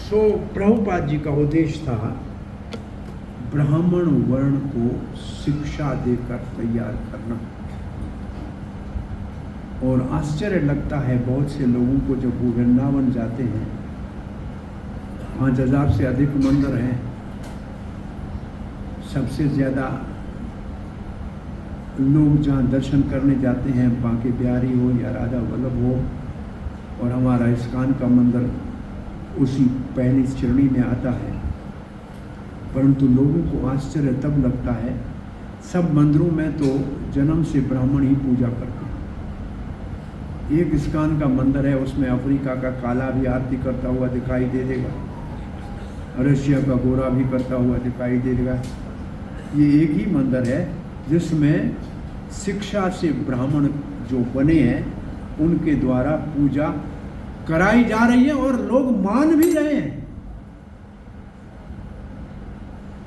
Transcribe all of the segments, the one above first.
सो प्रभुपाद जी का उद्देश्य था ब्राह्मण वर्ण को शिक्षा देकर तैयार करना। और आश्चर्य लगता है बहुत से लोगों को जब वो वृंदावन जाते हैं, 5000 से अधिक मंदिर हैं, सबसे ज़्यादा लोग जहाँ दर्शन करने जाते हैं बांके बिहारी हो या राधा वल्लभ हो, और हमारा इस्कॉन का मंदिर उसी पहली श्रेणी में आता है। परंतु लोगों को आश्चर्य तब लगता है, सब मंदिरों में तो जन्म से ब्राह्मण ही पूजा करते हैं। एक इस्कॉन का मंदिर है, उसमें अफ्रीका का काला भी आरती करता हुआ दिखाई दे देगा, रशिया का गोरा भी करता हुआ दिखाई दे देगा। ये एक ही मंदिर है जिसमें शिक्षा से ब्राह्मण जो बने हैं उनके द्वारा पूजा कराई जा रही है और लोग मान भी रहे हैं।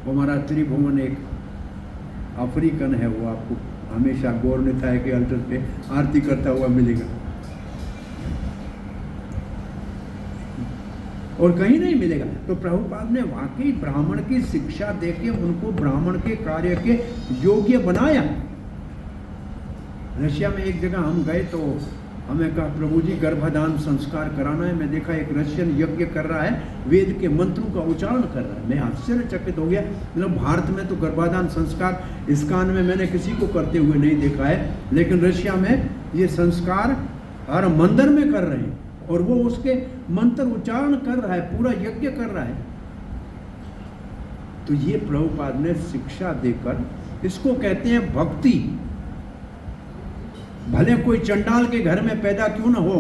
हमारा त्रिभुवन एक अफ्रीकन है, वो आपको हमेशा गौरनेता के अल्टर पे आरती करता हुआ मिलेगा और कहीं नहीं मिलेगा। तो प्रभुपाद ने वाकई ब्राह्मण की शिक्षा देके उनको ब्राह्मण के कार्य के योग्य बनाया। रशिया में एक जगह हम गए तो हमें कहा, प्रभु जी गर्भाधान संस्कार कराना है। मैं देखा एक रशियन यज्ञ कर रहा है, वेद के मंत्रों का उच्चारण कर रहा है। मैं आश्चर्यचकित हो गया। मतलब भारत में तो गर्भाधान संस्कार इस्कॉन में मैंने किसी को करते हुए नहीं देखा है, लेकिन रशिया में ये संस्कार हर मंदिर में कर रहे हैं और वो उसके मंत्र उच्चारण कर रहा है, पूरा यज्ञ कर रहा है। तो ये प्रभुपाद ने शिक्षा देकर, इसको कहते हैं भक्ति। भले कोई चंडाल के घर में पैदा क्यों ना हो,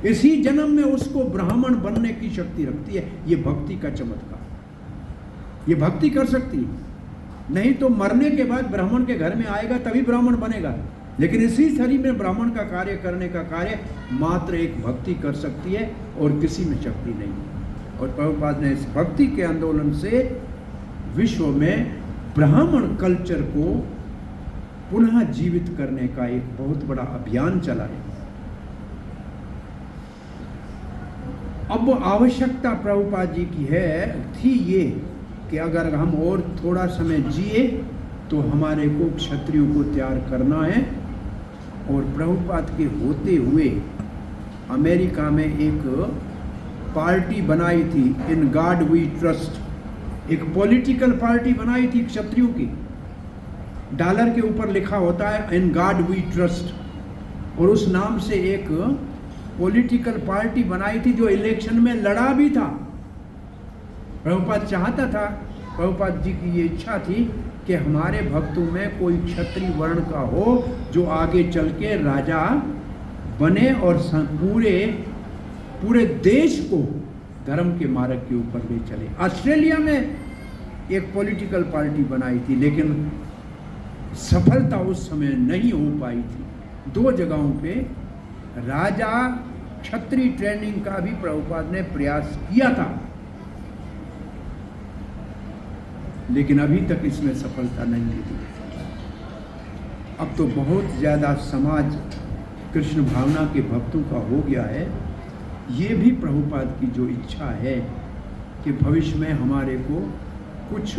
इसी जन्म में उसको ब्राह्मण बनने की शक्ति रखती है। ये भक्ति का चमत्कार, ये भक्ति कर सकती है। नहीं तो मरने के बाद ब्राह्मण के घर में आएगा तभी ब्राह्मण बनेगा, लेकिन इसी शरीर में ब्राह्मण का कार्य करने का कार्य मात्र एक भक्ति कर सकती है और किसी में शक्ति नहीं। और प्रभुपाद ने इस भक्ति के आंदोलन से विश्व में ब्राह्मण कल्चर को पुनः जीवित करने का एक बहुत बड़ा अभियान चलाया। अब आवश्यकता प्रभुपाद जी की थी ये कि अगर हम और थोड़ा समय जिए तो हमारे को क्षत्रियों को तैयार करना है। और प्रभुपाद के होते हुए अमेरिका में एक पार्टी बनाई थी, इन गॉड वी ट्रस्ट। एक पॉलिटिकल पार्टी बनाई थी क्षत्रियों की, डॉलर के ऊपर लिखा होता है इन गॉड वी ट्रस्ट। और उस नाम से एक पॉलिटिकल पार्टी बनाई थी जो इलेक्शन में लड़ा भी था। प्रभुपाद चाहता था, प्रभुपाद जी की ये इच्छा थी कि हमारे भक्तों में कोई क्षत्रिय वर्ण का हो जो आगे चल के राजा बने और पूरे देश को धर्म के मार्ग के ऊपर ले चले। ऑस्ट्रेलिया में एक पॉलिटिकल पार्टी बनाई थी, लेकिन सफलता उस समय नहीं हो पाई थी। 2 जगहों पे राजा क्षत्रिय ट्रेनिंग का भी प्रभुपाद ने प्रयास किया था, लेकिन अभी तक इसमें सफलता नहीं मिली। अब तो बहुत ज़्यादा समाज कृष्ण भावना के भक्तों का हो गया है। ये भी प्रभुपाद की जो इच्छा है कि भविष्य में हमारे को कुछ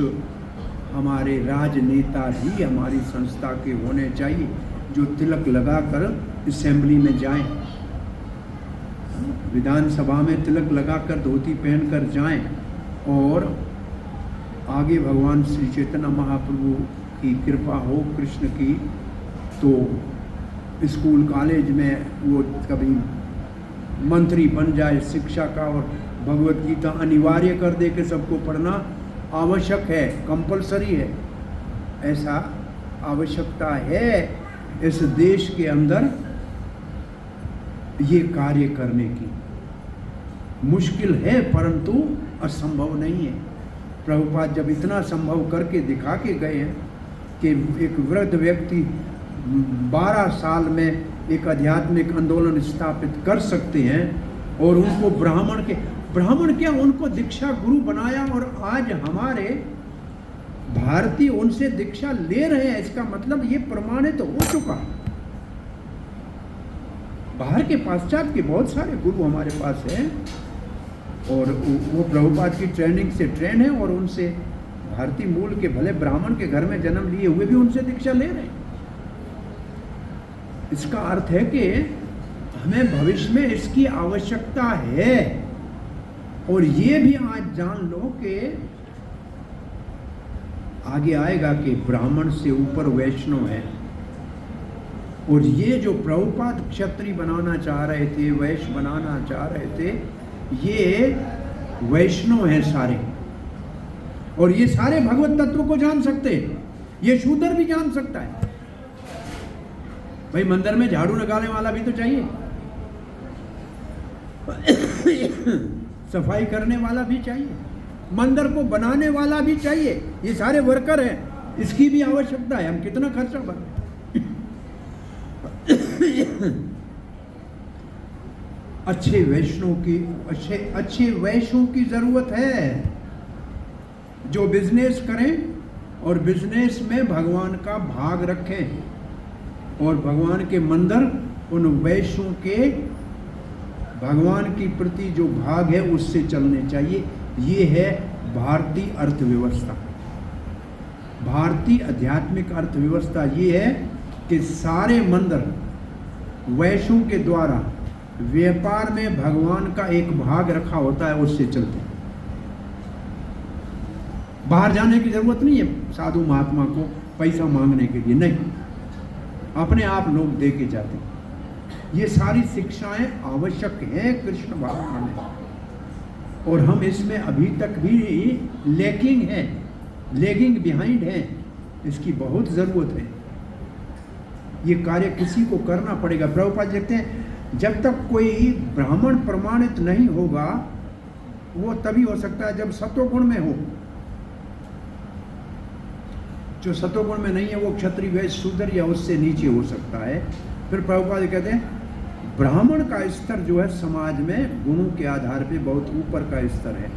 हमारे राजनेता भी हमारी संस्था के होने चाहिए जो तिलक लगाकर असेंबली में जाएं, विधानसभा में तिलक लगाकर धोती पहनकर जाएं और आगे भगवान श्री चैतन्य महाप्रभु की कृपा हो कृष्ण की, तो स्कूल कॉलेज में वो कभी मंत्री बन जाए शिक्षा का और भगवत गीता अनिवार्य कर दे के सबको पढ़ना आवश्यक है, कंपलसरी है। ऐसा आवश्यकता है इस देश के अंदर ये कार्य करने की। मुश्किल है परंतु असंभव नहीं है। प्रभुपाद जब इतना संभव करके दिखा के गए हैं कि एक वृद्ध व्यक्ति 12 साल में एक आध्यात्मिक आंदोलन स्थापित कर सकते हैं और उनको ब्राह्मण क्या उनको दीक्षा गुरु बनाया और आज हमारे भारतीय उनसे दीक्षा ले रहे हैं। इसका मतलब ये प्रमाणित तो हो चुका है। बाहर के पाश्चात्य के बहुत सारे गुरु हमारे पास हैं और वो प्रभुपाद की ट्रेनिंग से ट्रेन है और उनसे भारतीय मूल के भले ब्राह्मण के घर में जन्म लिए हुए भी उनसे दीक्षा ले रहे हैं। इसका अर्थ है कि हमें भविष्य में इसकी आवश्यकता है। और ये भी आज जान लो कि आगे आएगा कि ब्राह्मण से ऊपर वैष्णव है। और ये जो प्रभुपाद क्षत्रिय बनाना चाह रहे थे, वैश्य बनाना चाह रहे थे, ये वैष्णव हैं सारे। और ये सारे भगवत तत्व को जान सकते हैं। ये शूद्र भी जान सकता है। भाई मंदिर में झाड़ू लगाने वाला भी तो चाहिए, सफाई करने वाला भी चाहिए, मंदिर को बनाने वाला भी चाहिए। ये सारे वर्कर हैं, इसकी भी आवश्यकता है। हम कितना खर्चा भर अच्छे वैष्णव की अच्छे वैष्णव की जरूरत है जो बिजनेस करें और बिजनेस में भगवान का भाग रखें और भगवान के मंदिर उन वैष्णव के भगवान की प्रति जो भाग है उससे चलने चाहिए। ये है भारतीय अर्थव्यवस्था। भारतीय आध्यात्मिक अर्थव्यवस्था ये है कि सारे मंदिर वैष्णव के द्वारा व्यापार में भगवान का एक भाग रखा होता है, उससे चलते हैं। बाहर जाने की जरूरत नहीं है साधु महात्मा को पैसा मांगने के लिए, नहीं, अपने आप लोग दे के जाते हैं। ये सारी शिक्षाएं आवश्यक हैं कृष्ण भावना में। और हम इसमें अभी तक भी लेगिंग बिहाइंड है। इसकी बहुत ज़रूरत है। ये कार्य किसी को करना पड़ेगा। प्रभुपाद लिखते हैं जब तक कोई ब्राह्मण प्रमाणित नहीं होगा वो तभी हो सकता है जब सत्वगुण में हो। जो सत्वगुण में नहीं है वो क्षत्रिय वैश्य शूद्र या उससे नीचे हो सकता है। फिर प्रभुपाद कहते हैं ब्राह्मण का स्तर जो है समाज में गुणों के आधार पे बहुत ऊपर का स्तर है।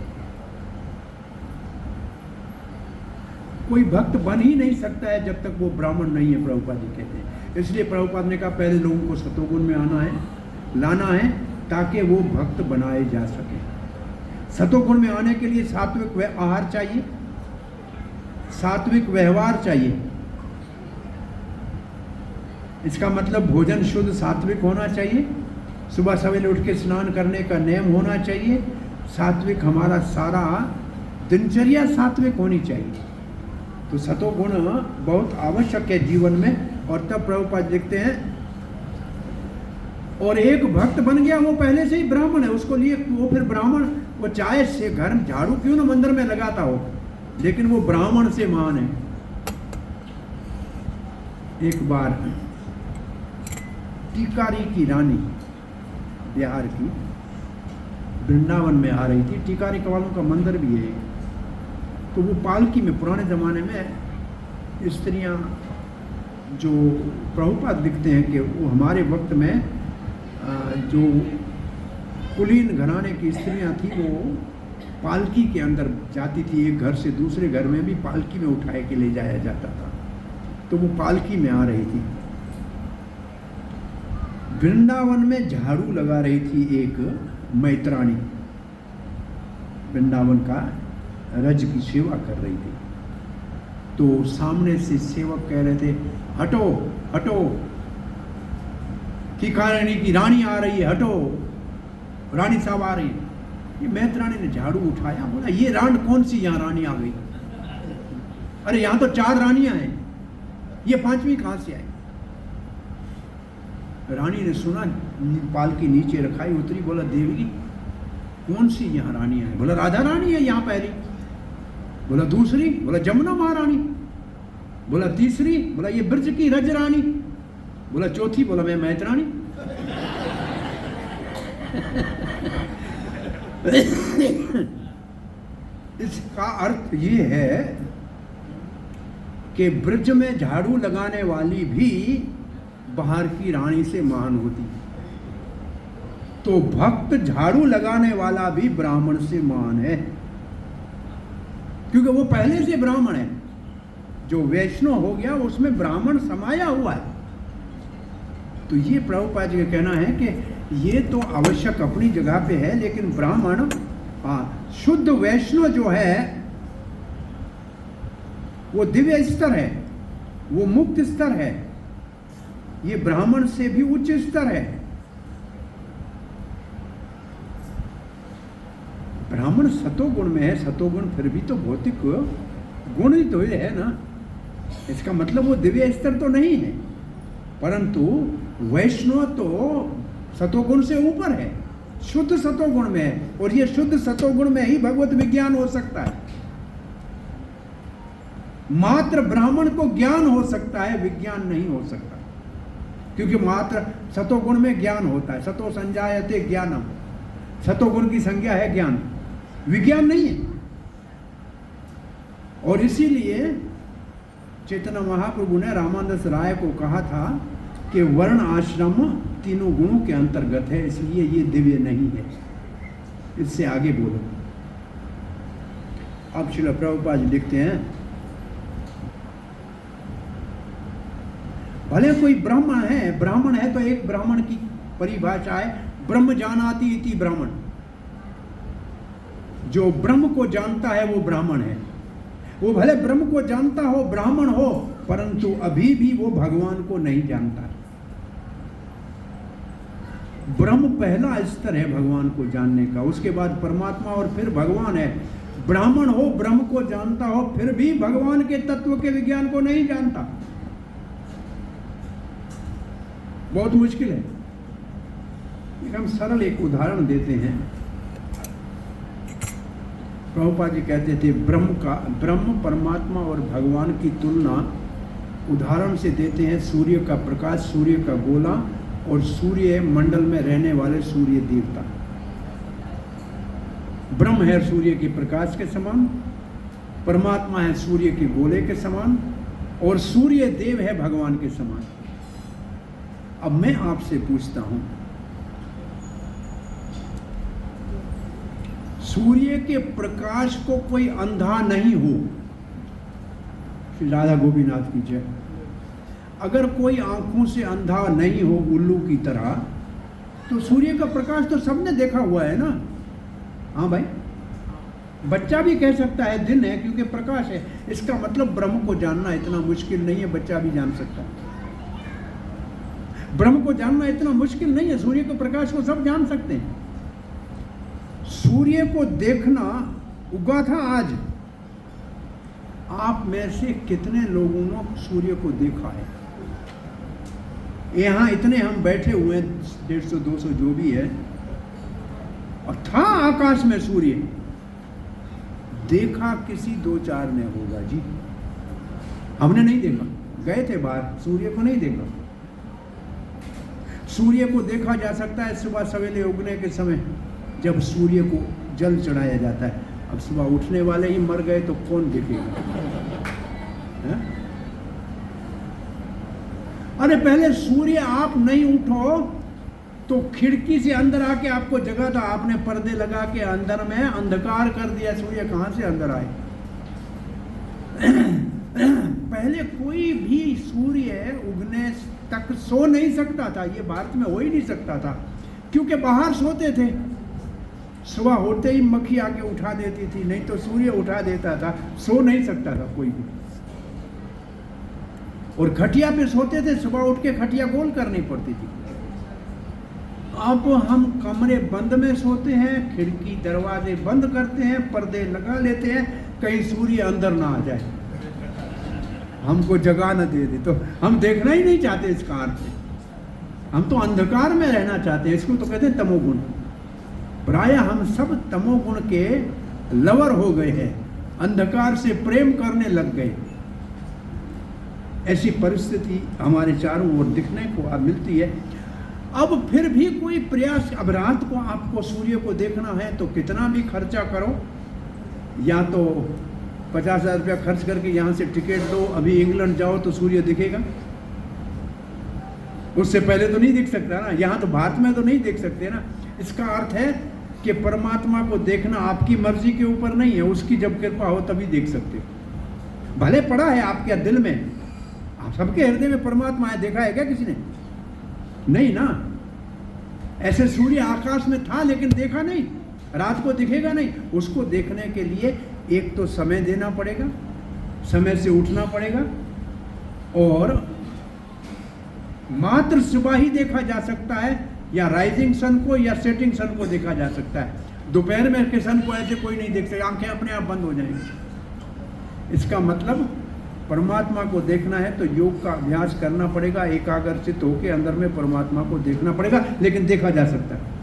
कोई भक्त बन ही नहीं सकता है जब तक वो ब्राह्मण नहीं है, प्रभुपाद जी कहते हैं। इसलिए प्रभुपाद ने कहा पहले लोगों को सत्वगुण में लाना है ताकि वो भक्त बनाए जा सके। सत्वगुण में आने के लिए सात्विक आहार चाहिए, सात्विक व्यवहार चाहिए। इसका मतलब भोजन शुद्ध सात्विक होना चाहिए, सुबह सवेरे उठ के स्नान करने का नियम होना चाहिए, सात्विक हमारा सारा दिनचर्या सात्विक होनी चाहिए। तो सत्वगुण बहुत आवश्यक है जीवन में। और तब प्रभुपाद लिखते हैं और एक भक्त बन गया वो पहले से ही ब्राह्मण है, उसको लिए वो फिर ब्राह्मण, वो चाहे से घर झाड़ू क्यों ना मंदिर में लगाता हो लेकिन वो ब्राह्मण से महान है। एक बार टीकारी की रानी बिहार की वृंदावन में आ रही थी। टीकारी कवालों का मंदिर भी है। तो वो पालकी में, पुराने ज़माने में स्त्रियां, जो प्रभुपाद लिखते हैं कि वो हमारे वक्त में जो कुलीन घराने की स्त्रियां थी वो पालकी के अंदर जाती थी। एक घर से दूसरे घर में भी पालकी में उठाए के ले जाया जाता था। तो वो पालकी में आ रही थी। वृंदावन में झाड़ू लगा रही थी एक मैत्राणी, वृंदावन का रज की सेवा कर रही थी। तो सामने से सेवक कह रहे थे हटो हटो, टीकारानी की रानी आ रही है, हटो, रानी साहब आ रही है। ये मैत्राणी ने झाड़ू उठाया, बोला ये रांड कौन सी यहाँ रानी आ गई? अरे यहाँ तो 4 रानियां हैं, ये 5वीं कहाँ से आई? रानी ने सुना, पालकी नीचे रखाई, उतरी, बोला देवी कौन सी यहाँ रानियां हैं? बोला राधा रानी है यहाँ पहली। बोला दूसरी? बोला जमुना महारानी। बोला तीसरी? बोला ये ब्रज की रज रानी। बोला चौथी? बोला मैं मैत्राणी। इसका अर्थ ये है कि ब्रज में झाड़ू लगाने वाली भी बाहर की रानी से महान होती है। तो भक्त झाड़ू लगाने वाला भी ब्राह्मण से महान है, क्योंकि वो पहले से ब्राह्मण है। जो वैष्णव हो गया उसमें ब्राह्मण समाया हुआ है। तो ये प्रभुपाद जी का कहना है कि ये तो आवश्यक अपनी जगह पे है, लेकिन ब्राह्मण हाँ, शुद्ध वैष्णव जो है वो दिव्य स्तर है, वो मुक्त स्तर है, ये ब्राह्मण से भी उच्च स्तर है। ब्राह्मण सतोगुण में है, सतोगुण फिर भी तो भौतिक गुण ही तो है ना, इसका मतलब वो दिव्य स्तर तो नहीं है, परंतु वैष्णव तो सतोगुण से ऊपर है, शुद्ध सतोगुण में है, और ये शुद्ध सतोगुण में ही भगवत विज्ञान हो सकता है। मात्र ब्राह्मण को ज्ञान हो सकता है, विज्ञान नहीं हो सकता, क्योंकि मात्र सतोगुण में ज्ञान होता है। सतो संजायते ज्ञानम, सतोगुण की संज्ञा है ज्ञान, विज्ञान नहीं है। और इसीलिए चैतन्य महाप्रभु ने रामानंद राय को कहा था कि वर्ण आश्रम तीनों गुणों के अंतर्गत है, इसलिए ये दिव्य नहीं है। इससे आगे बोलो। अब श्रील प्रभुपाद जी लिखते हैं, भले कोई ब्राह्मण है तो एक ब्राह्मण की परिभाषा है ब्रह्म जानाति इति ब्राह्मण, जो ब्रह्म को जानता है वो ब्राह्मण है। वो भले ब्रह्म को जानता हो, ब्राह्मण हो, परंतु अभी भी वो भगवान को नहीं जानता। ब्रह्म पहला स्तर है भगवान को जानने का, उसके बाद परमात्मा और फिर भगवान है। ब्राह्मण हो, ब्रह्म को जानता हो, फिर भी भगवान के तत्व के विज्ञान को नहीं जानता, बहुत मुश्किल है। हम सरल एक उदाहरण देते हैं। प्रभुपाद जी कहते थे ब्रह्म परमात्मा और भगवान की तुलना उदाहरण से देते हैं सूर्य का प्रकाश, सूर्य का गोला और सूर्य मंडल में रहने वाले सूर्य देवता। ब्रह्म है सूर्य के प्रकाश के समान, परमात्मा है सूर्य के गोले के समान, और सूर्य देव है भगवान के समान। अब मैं आपसे पूछता हूं, सूर्य के प्रकाश को कोई अंधा नहीं हो, श्री राधा गोपीनाथ की जय। अगर कोई आंखों से अंधा नहीं हो उल्लू की तरह, तो सूर्य का प्रकाश तो सबने देखा हुआ है ना। हाँ भाई, बच्चा भी कह सकता है दिन है क्योंकि प्रकाश है। इसका मतलब ब्रह्म को जानना इतना मुश्किल नहीं है, बच्चा भी जान सकता है। ब्रह्म को जानना इतना मुश्किल नहीं है, सूर्य के प्रकाश को सब जान सकते हैं। सूर्य को देखना उगा था आज। आप में से कितने लोगों ने सूर्य को देखा है? यहां इतने हम बैठे हुए 150-200 जो भी है, और था आकाश में सूर्य, देखा किसी 2-4 ने होगा जी। हमने नहीं देखा, गए थे बाहर, सूर्य को नहीं देखा। सूर्य को देखा जा सकता है सुबह सवेरे उगने के समय, जब सूर्य को जल चढ़ाया जाता है। अब सुबह उठने वाले ही मर गए तो कौन देखेगा? अरे पहले सूर्य आप नहीं उठो तो खिड़की से अंदर आके आपको जगा था, आपने पर्दे लगा के अंदर में अंधकार कर दिया, सूर्य कहां से अंदर आए? पहले कोई भी सूर्य उगने तक सो नहीं सकता था, ये भारत में हो ही नहीं सकता था, क्योंकि बाहर सोते थे। सुबह होते ही मक्खी आके उठा देती थी, नहीं तो सूर्य उठा देता था, सो नहीं सकता था कोई भी। और खटिया पे सोते थे, सुबह उठ के खटिया गोल करनी पड़ती थी। अब हम कमरे बंद में सोते हैं, खिड़की दरवाजे बंद करते हैं, पर्दे लगा लेते हैं, कहीं सूर्य अंदर ना आ जाए, हमको जगा न दे दे। तो हम देखना ही नहीं चाहते इसका अर्थ, हम तो अंधकार में रहना चाहते हैं। इसको तो कहते हैं तमोगुण। प्रायः हम सब तमोगुण के लवर हो गए हैं, अंधकार से प्रेम करने लग गए। ऐसी परिस्थिति हमारे चारों ओर दिखने को मिलती है। अब फिर भी कोई प्रयास, अब रात को आपको सूर्य को देखना है तो कितना भी खर्चा करो, या तो 50,000 रुपया खर्च करके यहाँ से टिकट दो, अभी इंग्लैंड जाओ तो सूर्य दिखेगा? उससे पहले तो नहीं दिख सकता ना, यहाँ तो भारत में तो नहीं देख सकते ना। इसका अर्थ है कि परमात्मा को देखना आपकी मर्जी के ऊपर नहीं है, उसकी जब कृपा हो तभी देख सकते हो। भले पड़ा है आपके दिल में, आप सबके हृदय में परमात्मा है, देखा है क्या किसी ने? नहीं ना। ऐसे सूर्य आकाश में था लेकिन देखा नहीं, रात को दिखेगा नहीं। उसको देखने के लिए एक तो समय देना पड़ेगा, समय से उठना पड़ेगा, और मात्र सुबह ही देखा जा सकता है, या राइजिंग सन को या सेटिंग सन को देखा जा सकता है। दोपहर में के सन को ऐसे कोई नहीं देख सकता, आंखें अपने आप बंद हो जाएंगी। इसका मतलब परमात्मा को देखना है तो योग का अभ्यास करना पड़ेगा, एकाग्रचित होकर अंदर में परमात्मा को देखना पड़ेगा, लेकिन देखा जा सकता है।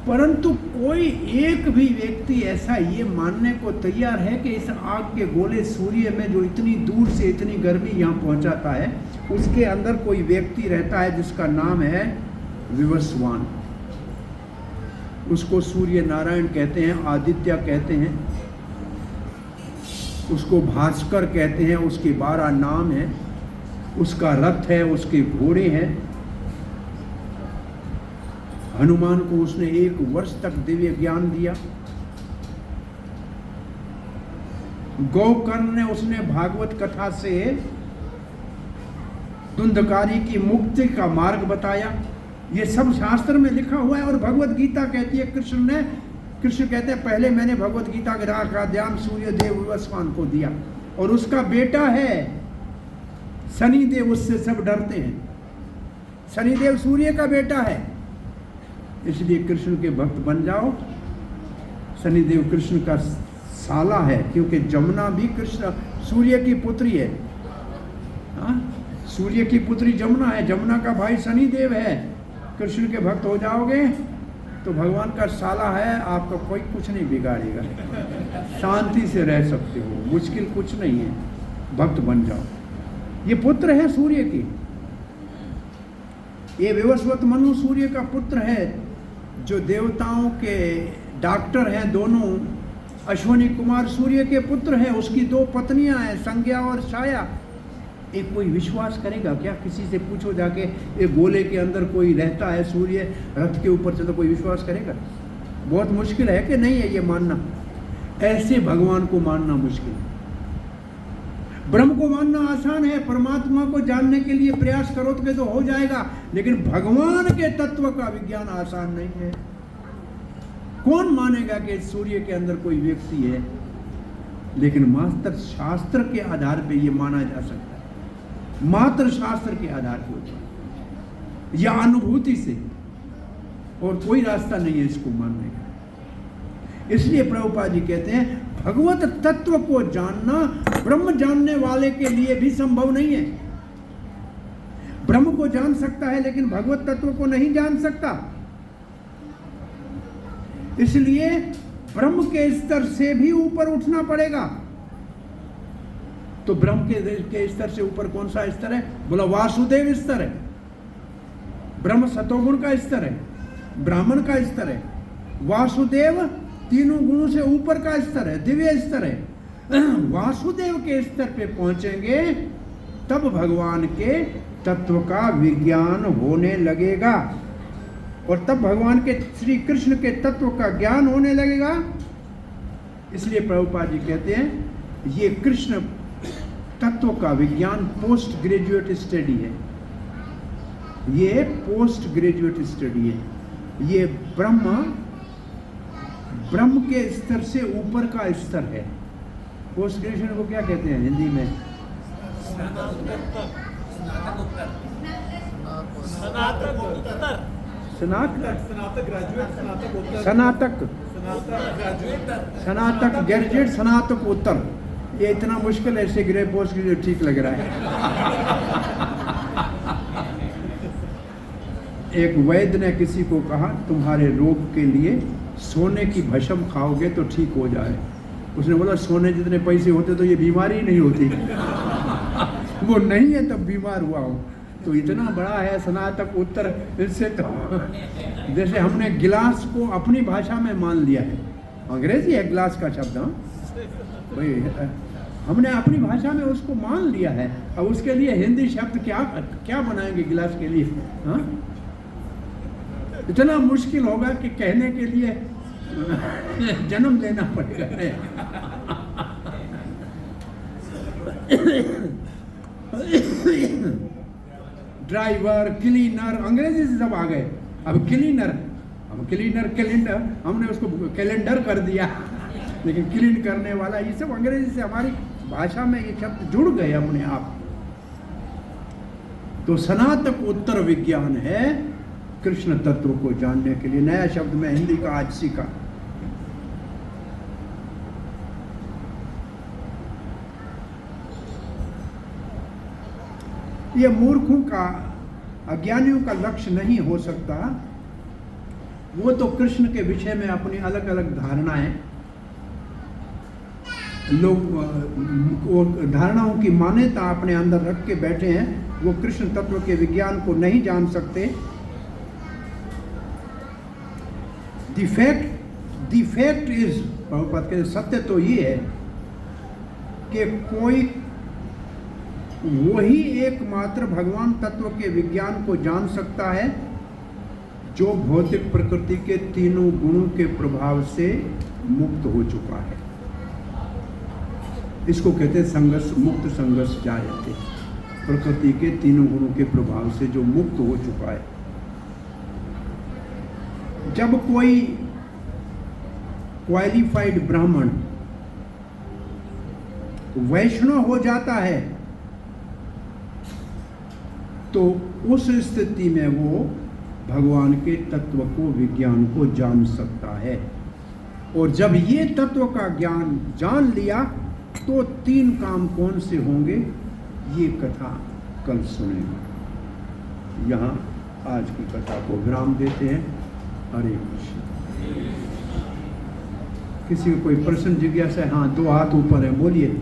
परंतु कोई एक भी व्यक्ति ऐसा ये मानने को तैयार है कि इस आग के गोले सूर्य में जो इतनी दूर से इतनी गर्मी यहाँ पहुंचाता है, उसके अंदर कोई व्यक्ति रहता है जिसका नाम है विवस्वान। उसको सूर्य नारायण कहते हैं, आदित्य कहते हैं, उसको भास्कर कहते हैं, उसके 12 नाम हैं, उसका रथ है, उसके घोड़े हैं। हनुमान को उसने 1 वर्ष तक दिव्य ज्ञान दिया। गोकर्ण ने उसने भागवत कथा से धुंधकारी की मुक्ति का मार्ग बताया। ये सब शास्त्र में लिखा हुआ है। और भगवत गीता कहती है, कृष्ण कहते हैं पहले मैंने भगवत गीता का ध्यान सूर्य देव विवस्वान को दिया, और उसका बेटा है शनिदेव, उससे सब डरते हैं। शनिदेव सूर्य का बेटा है, इसलिए कृष्ण के भक्त बन जाओ। शनिदेव कृष्ण का साला है, क्योंकि जमुना भी कृष्ण सूर्य की पुत्री है। सूर्य की पुत्री जमुना है, जमुना का भाई शनिदेव है। कृष्ण के भक्त हो जाओगे तो भगवान का साला है, आपका कोई कुछ नहीं बिगाड़ेगा, शांति से रह सकते हो, मुश्किल कुछ नहीं है, भक्त बन जाओ। ये पुत्र है सूर्य की, ये विवस्वत मनु सूर्य का पुत्र है, जो देवताओं के डॉक्टर हैं दोनों। अश्वनी कुमार सूर्य के पुत्र हैं, उसकी 2 पत्नियां हैं, संज्ञा और छाया। एक कोई विश्वास करेगा क्या? किसी से पूछो जाके, एक गोले के अंदर कोई रहता है, सूर्य रथ के ऊपर चलता, कोई विश्वास करेगा? बहुत मुश्किल है कि नहीं है ये मानना। ऐसे भगवान को मानना मुश्किल है। ब्रह्म को मानना आसान है, परमात्मा को जानने के लिए प्रयास करोगे तो हो जाएगा, लेकिन भगवान के तत्व का विज्ञान आसान नहीं है। कौन मानेगा कि सूर्य के अंदर कोई व्यक्ति है? लेकिन मात्र शास्त्र के आधार पे ये माना जा सकता है, मात्र शास्त्र के आधार के ऊपर या अनुभूति से, और कोई रास्ता नहीं है इसको मानने का। इसलिए प्रभुपाद जी कहते हैं भगवत तत्व को जानना ब्रह्म जानने वाले के लिए भी संभव नहीं है। ब्रह्म को जान सकता है लेकिन भगवत तत्व को नहीं जान सकता। इसलिए ब्रह्म के स्तर से भी ऊपर उठना पड़ेगा। तो ब्रह्म के स्तर से ऊपर कौन सा स्तर है? बोला वासुदेव स्तर है। ब्रह्म सतोगुण का स्तर है, ब्राह्मण का स्तर है, वासुदेव तीनों गुणों से ऊपर का स्तर है, दिव्य स्तर है। वासुदेव के स्तर पे पहुंचेंगे तब भगवान के तत्व का विज्ञान होने लगेगा, और तब भगवान के श्री कृष्ण के तत्व का ज्ञान होने लगेगा। इसलिए प्रभुपाद जी कहते हैं ये कृष्ण तत्व का विज्ञान पोस्ट ग्रेजुएट स्टडी है, ये पोस्ट ग्रेजुएट स्टडी है। ये ब्रह्म के स्तर से ऊपर का स्तर है। पोस्ट ग्रेजुएशन को क्या कहते हैं हिंदी में? स्नातक ग्रेजुएट स्नातक उत्तर। ये इतना मुश्किल है, इससे ग्रे पोस्ट ग्रेजुएट ठीक लग रहा है। एक वैद्य ने किसी को कहा तुम्हारे रोग के लिए सोने की भस्म खाओगे तो ठीक हो जाए। उसने बोला सोने जितने पैसे होते तो ये बीमारी नहीं होती। वो नहीं है तब बीमार हुआ हो। तो इतना बड़ा है स्नातक उत्तर, इससे तो जैसे हमने गिलास को अपनी भाषा में मान लिया है। अंग्रेजी है गिलास का शब्द, भाई हमने अपनी भाषा में उसको मान लिया है। अब उसके लिए हिंदी शब्द क्या बनाएंगे गिलास के लिए? हाँ, इतना मुश्किल होगा कि कहने के लिए जन्म लेना पड़ेगा। ड्राइवर, क्लीनर, अंग्रेजी से सब आ गए। अब क्लीनर अब कैलेंडर हमने उसको कैलेंडर कर दिया, लेकिन क्लीन करने वाला, ये सब अंग्रेजी से हमारी भाषा में ये शब्द जुड़ गए अपने आप। तो स्नातक उत्तर विज्ञान है कृष्ण तत्व को जानने के लिए। नया शब्द मैं हिंदी का आज सीखा। ये मूर्खों का, अज्ञानियों का लक्ष्य नहीं हो सकता। वो तो कृष्ण के विषय में अपनी अलग अलग धारणाएं, लोग वो धारणाओं की मान्यता अपने अंदर रख के बैठे हैं। वो कृष्ण तत्व के विज्ञान को नहीं जान सकते। द फैक्ट इज, प्रभुपाद कहते सत्य तो ये है कि कोई वही एकमात्र भगवान तत्व के विज्ञान को जान सकता है जो भौतिक प्रकृति के तीनों गुणों के प्रभाव से मुक्त हो चुका है। इसको कहते हैं संघर्ष मुक्त संघर्ष जायते, प्रकृति के तीनों गुणों के प्रभाव से जो मुक्त हो चुका है। जब कोई क्वालिफाइड ब्राह्मण वैष्णव हो जाता है तो उस स्थिति में वो भगवान के तत्व को, विज्ञान को जान सकता है। और जब ये तत्व का ज्ञान जान लिया तो तीन काम कौन से होंगे, ये कथा कल सुनेंगे। यहाँ आज की कथा को विराम देते हैं। हरे कृष्ण। किसी को कोई प्रश्न जिज्ञासा है? हाँ, दो हाथ ऊपर है, बोलिए।